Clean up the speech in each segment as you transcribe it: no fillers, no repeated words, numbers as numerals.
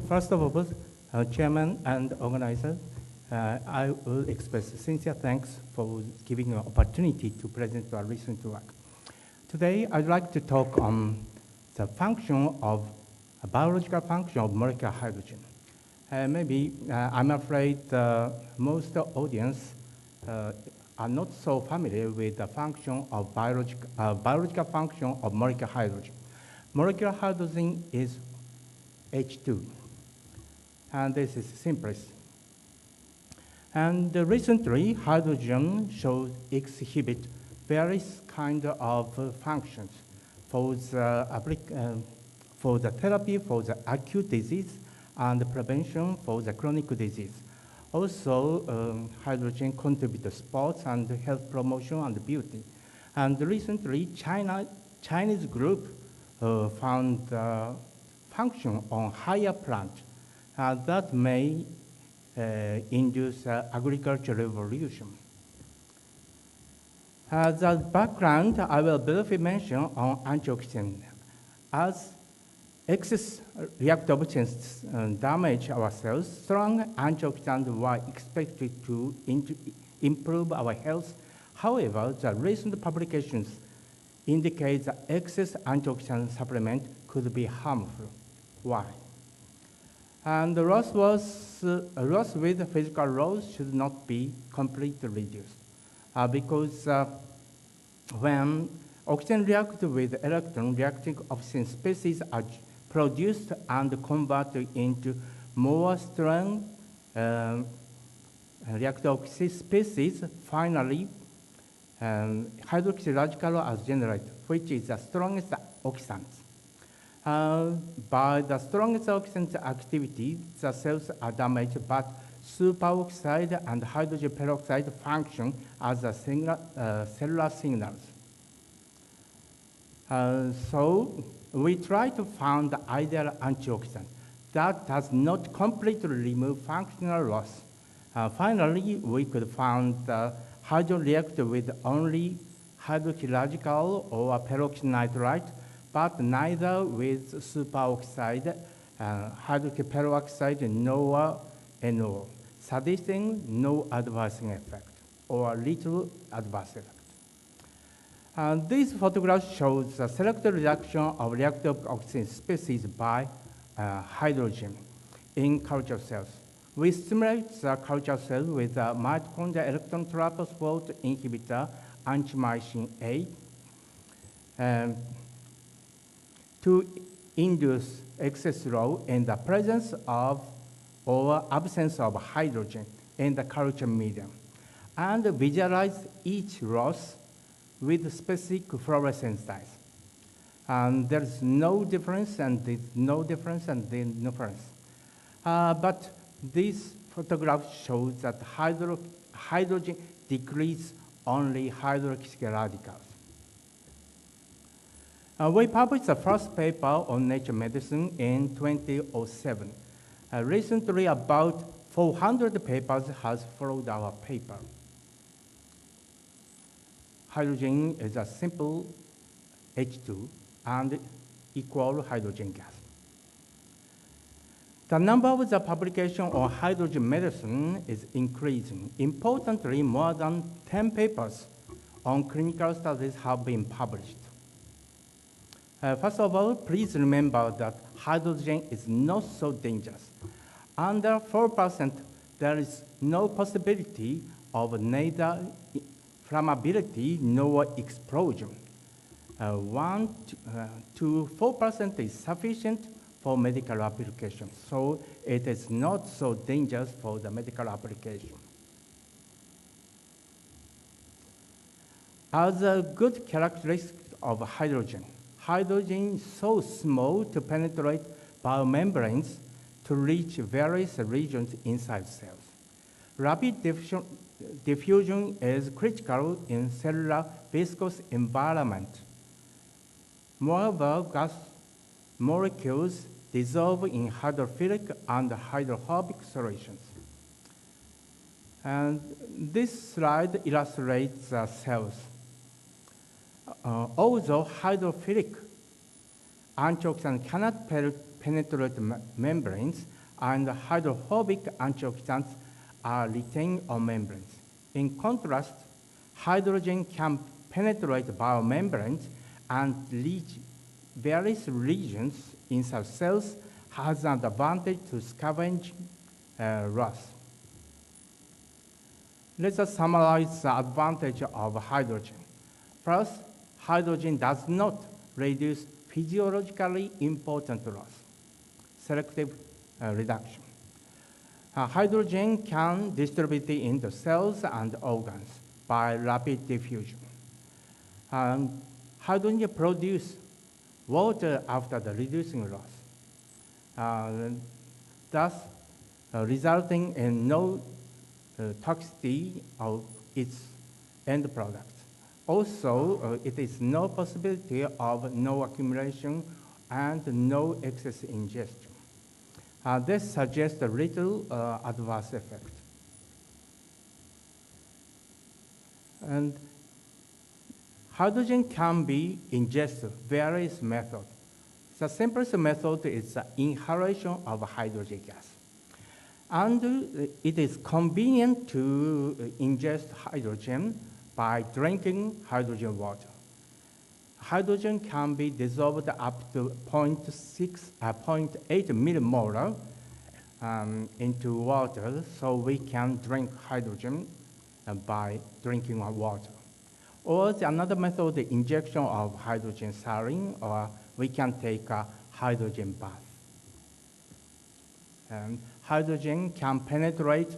First of all, Chairman and organizer, I will express sincere thanks for giving an opportunity to present our recent work. Today, I'd like to talk on the biological function of molecular hydrogen. I'm afraid most audience are not so familiar with the function of biological function of molecular hydrogen. Molecular hydrogen is H2, and this is simplest. And recently, hydrogen exhibit various kind of functions for the therapy for the acute disease and the prevention for the chronic disease. Also, hydrogen contributes to sports and health promotion and beauty. And recently, Chinese group found function on higher plant that may induce agricultural revolution. The background, I will briefly mention on antioxidant. As excess reactogens damage our cells, strong antioxidants were expected to improve our health. However, the recent publications indicate that excess antioxidant supplement could be harmful. Why? And the loss with physical loss should not be completely reduced because when oxygen reacts with electron, reacting oxygen species are produced and converted into more strong reactive oxygen species. Finally, hydroxy radical are generated, which is the strongest oxidant. By the strongest oxidant activity, the cells are damaged, but superoxide and hydrogen peroxide function as a cellular signals. So we try to find the ideal antioxidant that does not completely remove functional loss. Finally, we could find hydrogen reactor with only hydroxy radical or peroxynitrite, but neither with superoxide, hydroxy peroxide, nor NO, suggesting no adverse effect or little adverse effect. This photograph shows the selective reduction of reactive oxygen species by hydrogen in culture cells. We stimulate the culture cell with a mitochondrial electron transport inhibitor, antimycin A, to induce excess loss in the presence of or absence of hydrogen in the culture medium, and visualize each loss with specific fluorescence dyes. And there's no difference, and there's no difference, and there's no difference. But this photograph shows that hydrogen decreases only hydroxy radicals. We published the first paper on Nature Medicine in 2007. Recently, about 400 papers has followed our paper. Hydrogen is a simple H2 and equal hydrogen gas. The number of the publication on hydrogen medicine is increasing. Importantly, more than 10 papers on clinical studies have been published. First of all, please remember that hydrogen is not so dangerous. Under 4%, there is no possibility of neither flammability nor explosion. 1 to 4% is sufficient for medical application, so it is not so dangerous for the medical application. As a good characteristic of hydrogen is so small to penetrate biomembranes to reach various regions inside cells. Rapid diffusion is critical in cellular viscous environment. Moreover, gas molecules dissolve in hydrophilic and hydrophobic solutions. And this slide illustrates the cells. Although hydrophilic antioxidant cannot penetrate membranes, and hydrophobic antioxidants are retained on membranes. In contrast, hydrogen can penetrate biomembranes and reach various regions inside cells, has an advantage to scavenge rust. Let us summarize the advantage of hydrogen. First, hydrogen does not reduce physiologically important loss, selective reduction. Hydrogen can distribute into cells and organs by rapid diffusion. Hydrogen produces water after the reducing loss, thus resulting in no toxicity of its end product. Also, it is no possibility of no accumulation and no excess ingestion. This suggests a little adverse effect. And hydrogen can be ingested various methods. The simplest method is the inhalation of hydrogen gas. And it is convenient to ingest hydrogen by drinking hydrogen water. Hydrogen can be dissolved up to 0.8 millimolar into water, so we can drink hydrogen by drinking water. Or another method, the injection of hydrogen saline, or we can take a hydrogen bath. Hydrogen can penetrate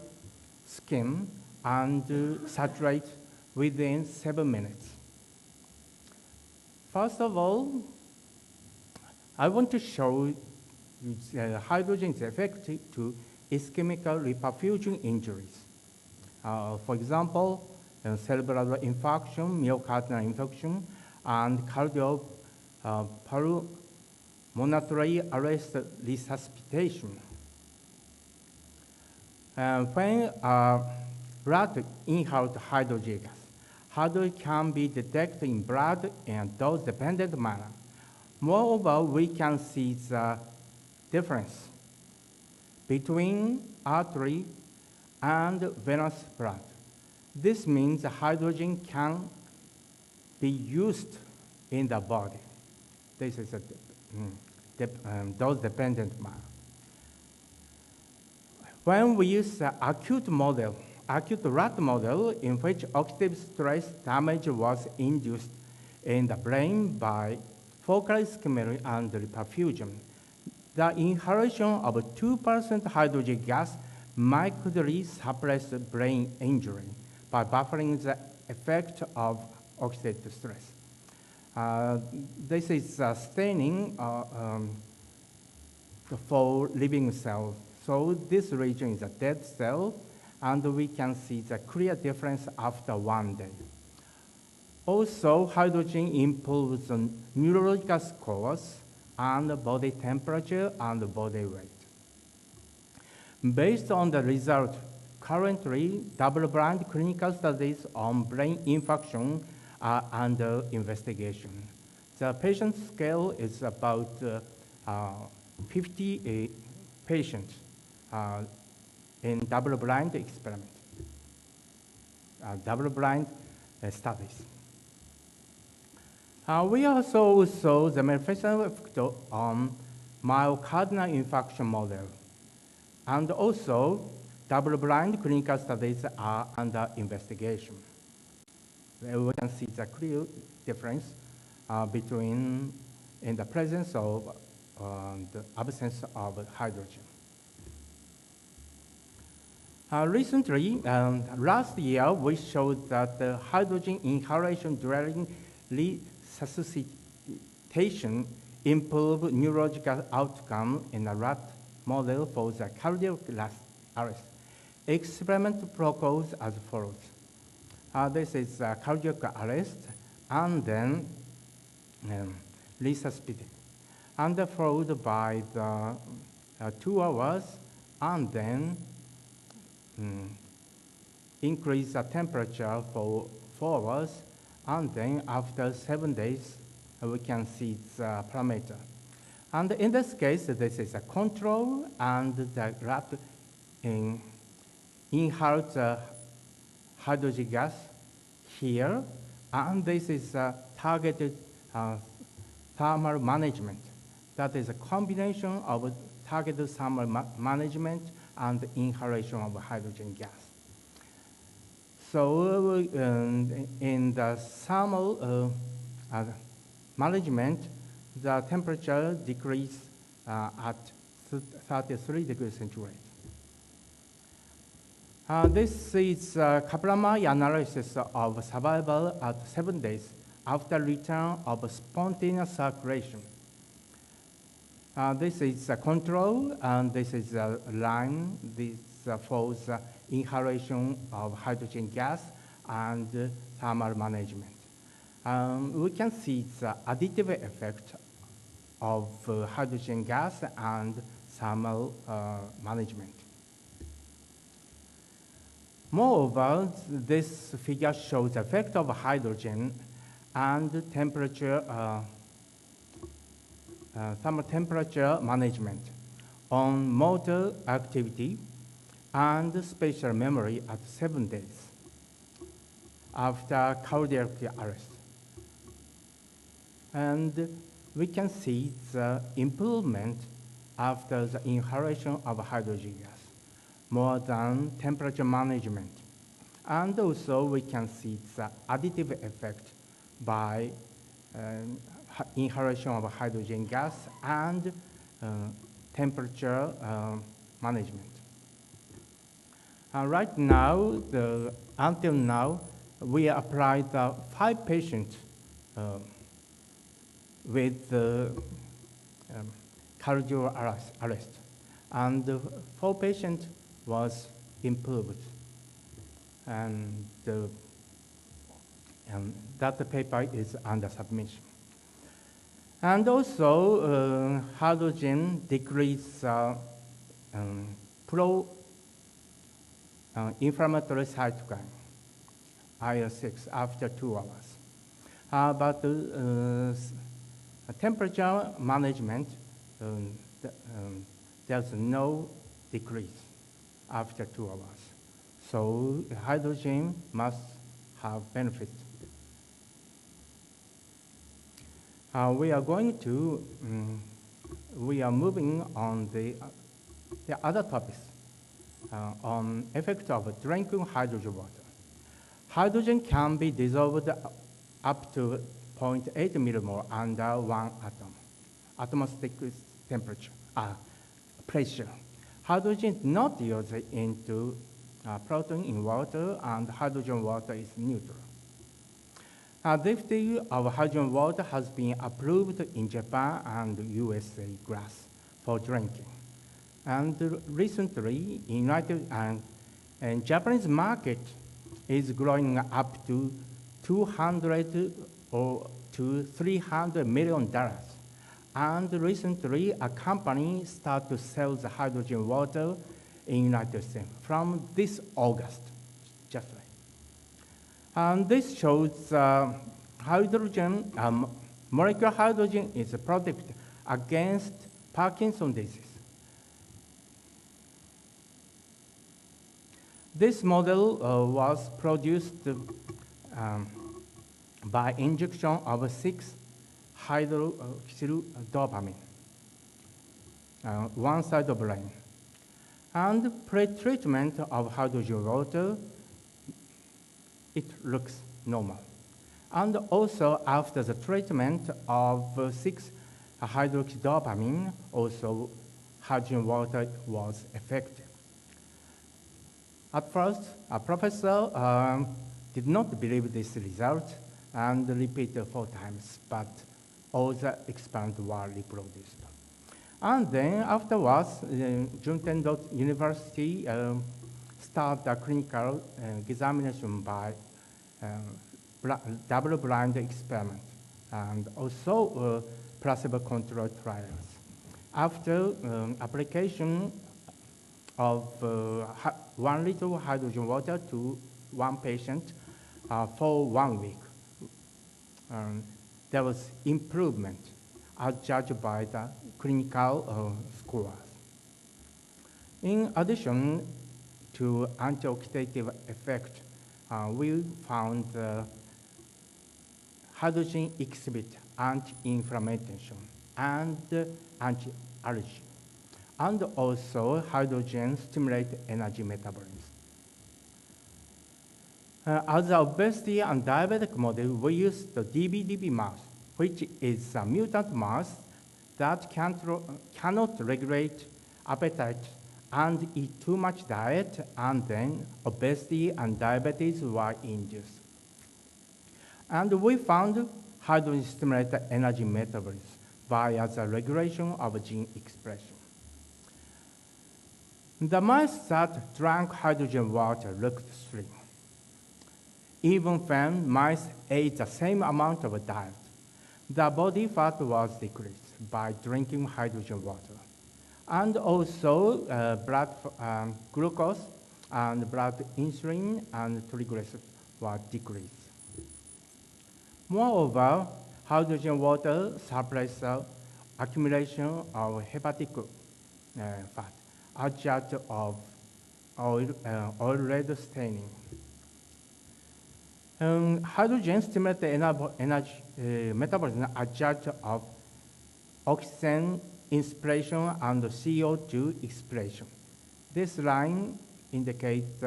skin and saturate within 7 minutes. First of all, I want to show hydrogen's effect to ischemic reperfusion injuries. For example, cerebral infarction, myocardial infarction, and cardiopulmonary arrest resuscitation. When a rat inhaled hydrogen gas, hydrogen can be detected in blood in a dose-dependent manner. Moreover, we can see the difference between artery and venous blood. This means hydrogen can be used in the body. This is a dose-dependent manner. When we use the acute rat model in which oxidative stress damage was induced in the brain by focal ischemia and reperfusion, the inhalation of 2% hydrogen gas mildly suppress brain injury by buffering the effect of oxidative stress. This is staining for living cells. So this region is a dead cell, and we can see the clear difference after 1 day. Also, hydrogen improves the neurological scores and body temperature and body weight. Based on the result, currently, double-blind clinical studies on brain infarction are under investigation. The patient scale is about 50 patients in double-blind experiment, double-blind studies. We also saw the manifestation effect on myocardial infarction model. And also, double-blind clinical studies are under investigation. We can see the clear difference between in the presence of the absence of hydrogen. Recently, last year, we showed that the hydrogen inhalation during resuscitation improved neurological outcome in a rat model for the cardiac arrest. Experiment proposed as follows. This is cardiac arrest and then resuscitation, and followed by the 2 hours, and then increase the temperature for 4 hours, and then after 7 days, we can see the parameter. And in this case, this is a control, and the rat inhaled the hydrogen gas here, and this is a targeted thermal management. That is a combination of targeted thermal management and inhalation of hydrogen gas. So in the thermal management, the temperature decreased at 33 degrees centigrade. This is a Kaplan-Meier analysis of survival at 7 days after return of spontaneous circulation. This is a control, and this is a line. This shows inhalation of hydrogen gas and thermal management. We can see the additive effect of hydrogen gas and thermal management. Moreover, this figure shows the effect of hydrogen and temperature, thermal temperature management on motor activity and spatial memory at 7 days after cardiac arrest. And we can see the improvement after the inhalation of hydrogen gas, more than temperature management. And also we can see the additive effect by inhalation of hydrogen gas and temperature management. Right now, until now, we applied 5 patients with cardio arrest, and 4 patients was improved, and that paper is under submission. And also, hydrogen decrease pro-inflammatory cytokine, IL-6, after 2 hours. But temperature management, there's no decrease after 2 hours. So hydrogen must have benefit. We are moving on the other topics on effect of drinking hydrogen water. Hydrogen can be dissolved up to 0.8 millimole under 1 atom, atmospheric temperature, pressure. Hydrogen is not used into protein in water, and hydrogen water is neutral. Safety of hydrogen water has been approved in Japan and USA glass for drinking. And recently, United and Japanese market is growing up to $200 or to $300 million. And recently, a company started to sell the hydrogen water in United States from this August, just like. And this shows hydrogen, molecular hydrogen is a product against Parkinson's disease. This model was produced by injection of 6-hydroxydopamine, one side of brain. And pre-treatment of hydrogen water, it looks normal. And also after the treatment of 6-hydroxydopamine, also hydrogen water was effective. At first, a professor did not believe this result and repeated 4 times, but all the experiments were reproduced. And then afterwards, Juntendo University started a clinical examination by double-blind experiment and also placebo-controlled trials. After application of 1 liter hydrogen water to 1 patient for 1 week, there was improvement as judged by the clinical scores. In addition to antioxidative effect, we found hydrogen exhibit anti-inflammation and anti-allergy. And also, hydrogen stimulate energy metabolism. As a obesity and diabetic model, we use the DBDB mouse, which is a mutant mouse that cannot regulate appetite and eat too much diet, and then obesity and diabetes were induced. And we found hydrogen stimulate energy metabolism via the regulation of gene expression. The mice that drank hydrogen water looked slim. Even when mice ate the same amount of diet, the body fat was decreased by drinking hydrogen water. And also blood glucose and blood insulin and triglycerides were decreased. Moreover, hydrogen water suppresses accumulation of hepatic fat, as judged of oil red staining. Hydrogen stimulates energy metabolism as judged of oxygen inspiration and CO2 expiration. This line indicates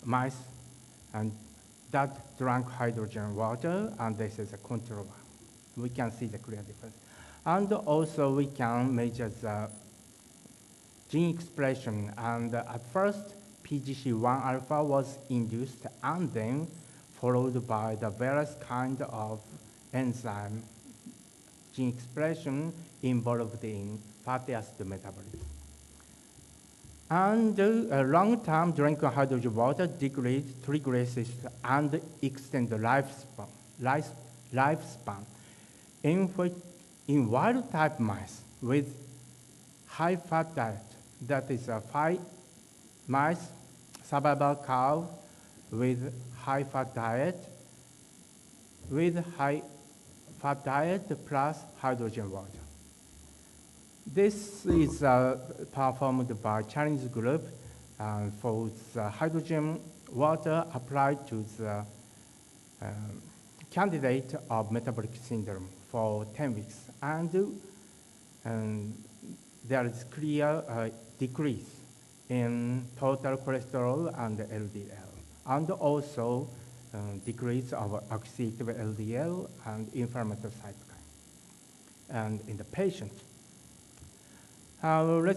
mice and that drank hydrogen water, and this is a control. We can see the clear difference. And also we can measure the gene expression, and at first PGC1 alpha was induced and then followed by the various kind of enzyme gene expression involved in fatty acid metabolism. And long-term drinking hydrogen water decreases triglycerides and extend the lifespan. In wild-type mice with high-fat diet, that is a mice survival curve with high-fat diet, plus hydrogen water. This is performed by Chinese group for the hydrogen water applied to the candidate of metabolic syndrome for 10 weeks. And there is clear decrease in total cholesterol and LDL, and also decrease of oxidative LDL and inflammatory cytokine. And in the patient, I'm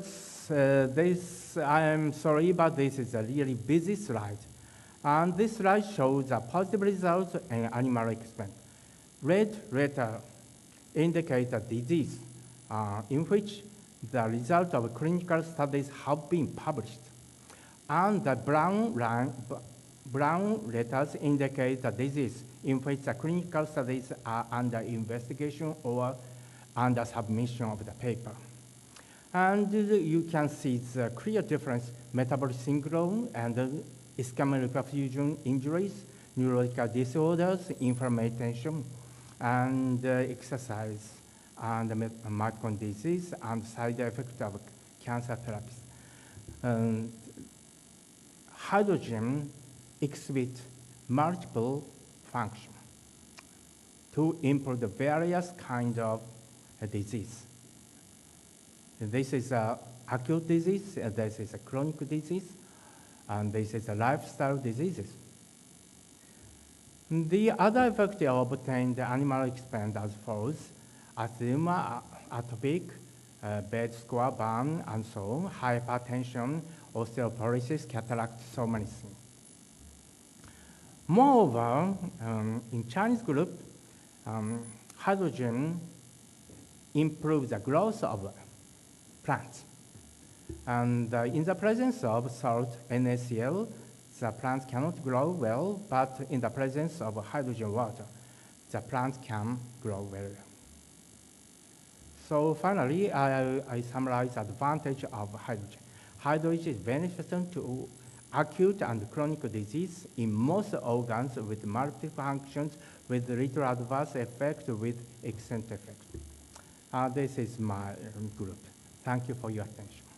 sorry, but this is a really busy slide. And this slide shows the positive results in animal experiment. Red letter indicates a disease in which the result of clinical studies have been published. And the brown letters indicate the disease in which the clinical studies are under investigation or under submission of the paper. And you can see the clear difference: metabolic syndrome and ischemic perfusion injuries, neurological disorders, inflammation, and exercise, and mitochondrial disease, and side effects of cancer therapies. Hydrogen exhibits multiple functions to improve the various kinds of disease. This is an acute disease, this is a chronic disease, and this is a lifestyle diseases. The other effects obtained in animal experiment as follows: asthma, atopic, bed score, burn, and so on, hypertension, osteoporosis, cataract, so many things. Moreover, in Chinese group, hydrogen improves the growth of plants. And in the presence of salt, NaCl, the plants cannot grow well, but in the presence of hydrogen water, the plants can grow very well. So finally, I summarize the advantage of hydrogen. Hydrogen is beneficial to acute and chronic disease in most organs with multiple functions with little adverse effect with excellent effect. This is my group. Thank you for your attention.